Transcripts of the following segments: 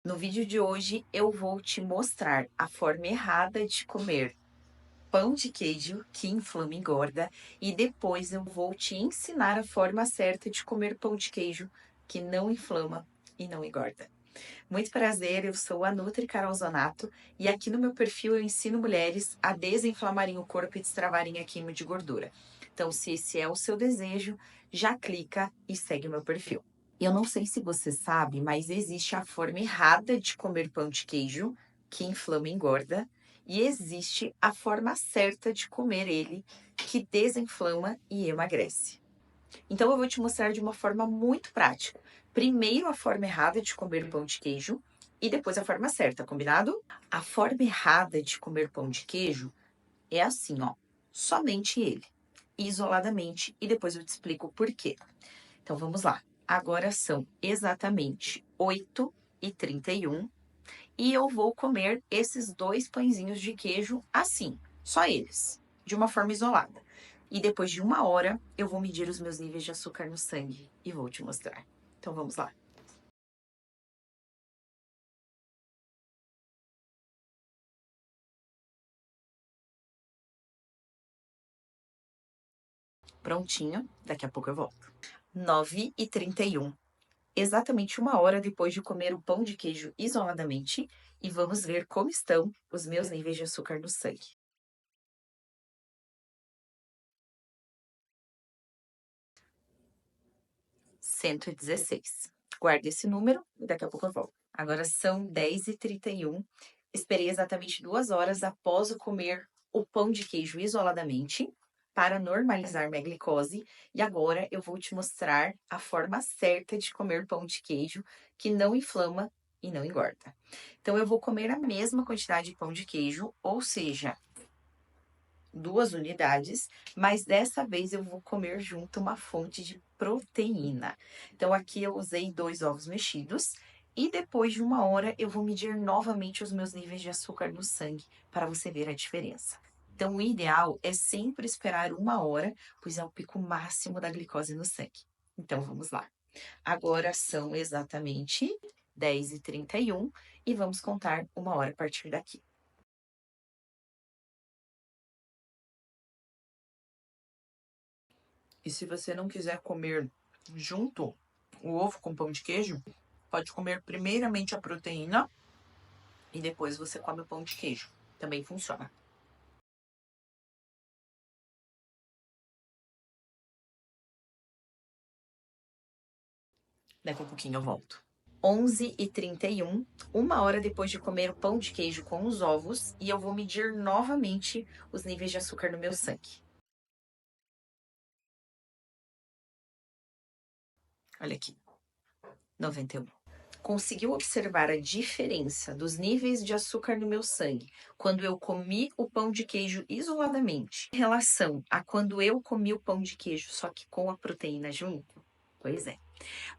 No vídeo de hoje eu vou te mostrar a forma errada de comer pão de queijo que inflama e engorda e depois eu vou te ensinar a forma certa de comer pão de queijo que não inflama e não engorda. Muito prazer, eu sou a Nutri Carol Zonato e aqui no meu perfil eu ensino mulheres a desinflamarem o corpo e destravarem a queima de gordura. Então, se esse é o seu desejo, já clica e segue o meu perfil. Eu não sei se você sabe, mas existe a forma errada de comer pão de queijo, que inflama e engorda, e existe a forma certa de comer ele, que desinflama e emagrece. Então, eu vou te mostrar de uma forma muito prática. Primeiro, a forma errada de comer pão de queijo e depois a forma certa, combinado? A forma errada de comer pão de queijo é assim, ó, somente ele, isoladamente, e depois eu te explico o porquê. Então vamos lá. Agora são exatamente 8h31 e eu vou comer esses dois pãezinhos de queijo assim, só eles, de uma forma isolada. E depois de 1 hora eu vou medir os meus níveis de açúcar no sangue e vou te mostrar. Então vamos lá. Prontinho, daqui a pouco eu volto. 9h31. Exatamente 1 hora depois de comer o pão de queijo isoladamente e vamos ver como estão os meus níveis de açúcar no sangue. 116. Guarde esse número e daqui a pouco eu volto. Agora são 10h31. Esperei exatamente 2 horas após eu comer o pão de queijo isoladamente para normalizar minha glicose. E agora eu vou te mostrar a forma certa de comer pão de queijo que não inflama e não engorda. Então eu vou comer a mesma quantidade de pão de queijo, ou seja, 2 unidades, mas dessa vez eu vou comer junto uma fonte de proteína. Então, aqui eu usei 2 ovos mexidos e depois de 1 hora eu vou medir novamente os meus níveis de açúcar no sangue para você ver a diferença. Então, o ideal é sempre esperar 1 hora, pois é o pico máximo da glicose no sangue. Então, vamos lá. Agora são exatamente 10h31 e vamos contar 1 hora a partir daqui. E se você não quiser comer junto o ovo com pão de queijo, pode comer primeiramente a proteína e depois você come o pão de queijo. Também funciona. Daqui a pouquinho eu volto. 11h31, 1 hora depois de comer o pão de queijo com os ovos, e eu vou medir novamente os níveis de açúcar no meu sangue. Olha aqui, 91. Conseguiu observar a diferença dos níveis de açúcar no meu sangue quando eu comi o pão de queijo isoladamente, em relação a quando eu comi o pão de queijo só que com a proteína junto? Pois é.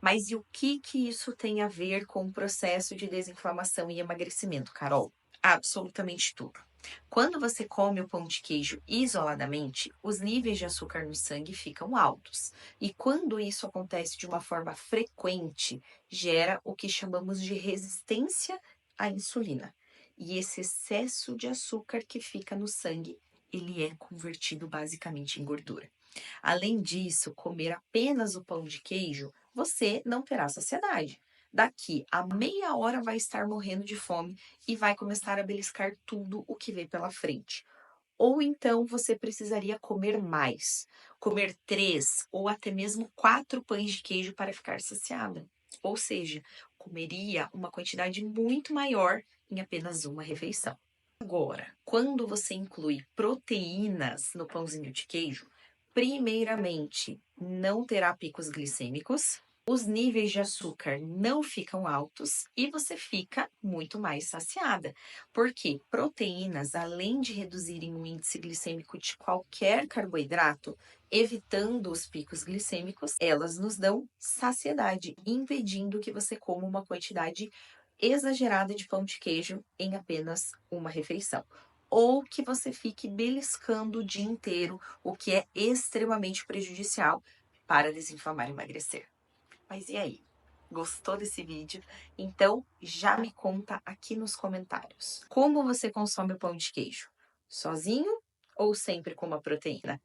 Mas e o que isso tem a ver com o processo de desinflamação e emagrecimento, Carol? Absolutamente tudo. Quando você come o pão de queijo isoladamente, os níveis de açúcar no sangue ficam altos. E quando isso acontece de uma forma frequente, gera o que chamamos de resistência à insulina. E esse excesso de açúcar que fica no sangue, ele é convertido basicamente em gordura. Além disso, comer apenas o pão de queijo, você não terá saciedade. Daqui a meia hora vai estar morrendo de fome e vai começar a beliscar tudo o que vê pela frente. Ou então você precisaria comer mais, comer 3 ou até mesmo 4 pães de queijo para ficar saciada. Ou seja, comeria uma quantidade muito maior em apenas uma refeição. Agora, quando você inclui proteínas no pãozinho de queijo, primeiramente, não terá picos glicêmicos, os níveis de açúcar não ficam altos e você fica muito mais saciada. Porque proteínas, além de reduzirem o índice glicêmico de qualquer carboidrato, evitando os picos glicêmicos, elas nos dão saciedade, impedindo que você coma uma quantidade exagerada de pão de queijo em apenas uma refeição. Ou que você fique beliscando o dia inteiro, o que é extremamente prejudicial para desinflamar e emagrecer. Mas e aí? Gostou desse vídeo? Então já me conta aqui nos comentários. Como você consome o pão de queijo? Sozinho ou sempre com uma proteína?